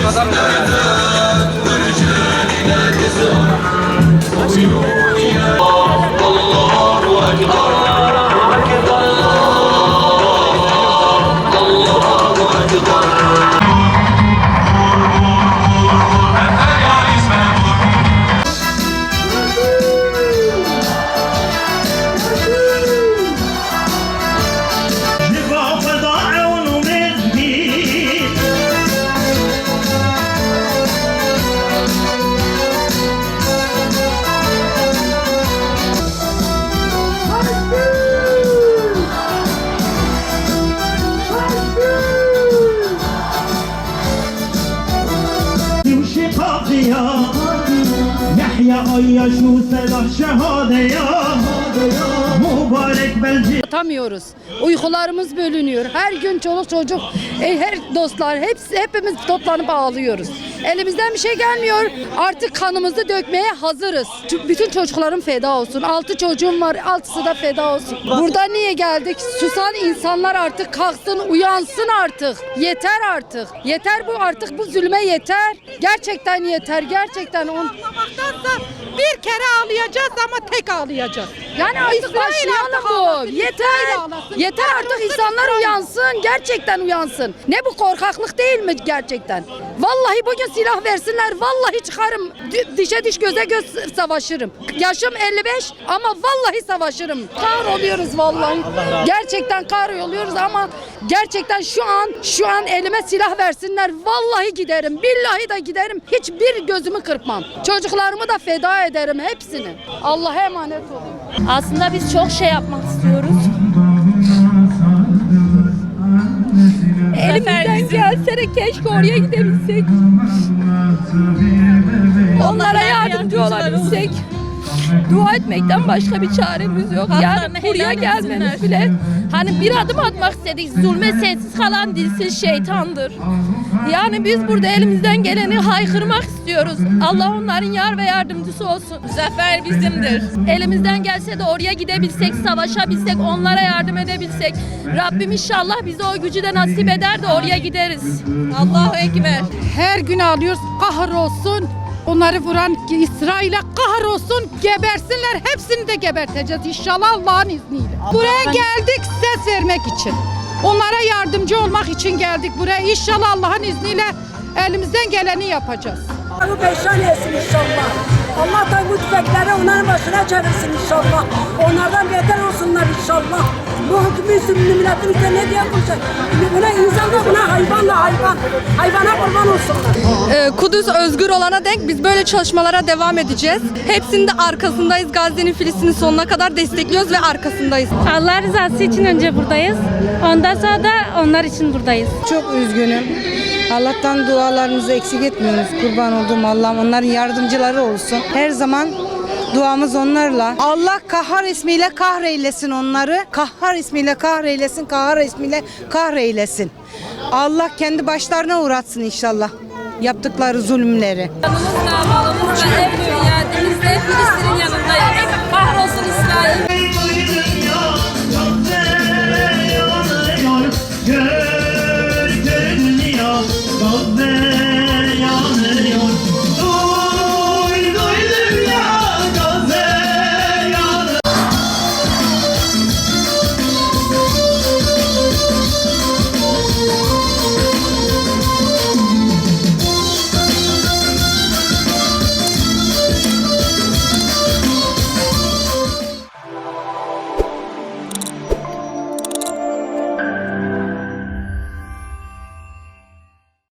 kadar Atamıyoruz. Uykularımız bölünüyor. Her gün çoluk çocuk, her dostlar, hepimiz toplanıp ağlıyoruz. Elimizden bir şey gelmiyor. Artık kanımızı dökmeye hazırız. Bütün çocuklarım feda olsun. 6 çocuğum var. 6'sı da feda olsun. Burada niye geldik? Susan insanlar artık kalksın, uyansın artık. Yeter artık. Yeter bu artık, bu zulme yeter. Gerçekten yeter. Gerçekten bir kere ağlayacağız ama tek ağlayacağız. Yani artık başlayalım bu. Yeter. Yeter artık, insanlar uyansın. Gerçekten uyansın. Ne bu, korkaklık değil mi gerçekten? Vallahi bugün silah versinler. Vallahi çıkarım. Dişe diş göze göz savaşırım. Yaşım 55 ama vallahi savaşırım. Kahroluyoruz vallahi. Gerçekten kahroluyoruz ama gerçekten şu an elime silah versinler. Vallahi giderim. Billahi de giderim. Hiçbir gözümü kırpmam. Çocuklarımı da feda ederim hepsini. Allah'a emanet olun. Aslında biz çok şey yapmak istiyoruz. Elimizden gelse de keşke oraya gidebilsek. Onlara yardımcı olabilsek. Dua etmekten başka bir çaremiz yok. Yani buraya gelmemiz bile, hani bir adım atmak istedik. Zulme sessiz kalan dilsiz şeytandır. Yani biz burada elimizden geleni haykırmak istiyoruz. Allah onların yar ve yardımcısı olsun. Zafer bizimdir. Elimizden gelse de oraya gidebilsek, savaşabilsek, onlara yardım edebilsek. Rabbim inşallah bize o gücü de nasip eder de oraya gideriz. Allahu Ekber. Her gün ağlıyoruz. Kahrolsun. Onları vuran İsrail'e kahrolsun, gebersinler. Hepsini de geberteceğiz inşallah Allah'ın izniyle. Buraya geldik ses vermek için. Onlara yardımcı olmak için geldik buraya. İnşallah Allah'ın izniyle elimizden geleni yapacağız. Bu perişan etsin inşallah. Allah da bu tüfekleri onların başına çevirsin inşallah. Onlardan beter olsunlar inşallah. Bu hükmü milletimize ne diye konuşacak? Buna insanlar, buna hayvan. Hayvana kurban olsunlar. Kudüs özgür olana dek biz böyle çalışmalara devam edeceğiz. Hepsinin de arkasındayız. Gazze'nin, Filistin'in sonuna kadar destekliyoruz ve arkasındayız. Allah rızası için önce buradayız. Ondan sonra da onlar için buradayız. Çok üzgünüm. Allah'tan dualarınızı eksik etmiyoruz. Kurban olduğum Allah'ım, onların yardımcıları olsun. Her zaman duamız onlarla. Allah Kahhar ismiyle kahreylesin onları. Kahhar ismiyle kahreylesin, Kahhar ismiyle kahreylesin. Allah kendi başlarına uğratsın inşallah yaptıkları zulümleri. Yanımızda, malımızda, ev dünyademizde Filistin'in yanındayız. Kahrolsun İsrail. Gör dünya,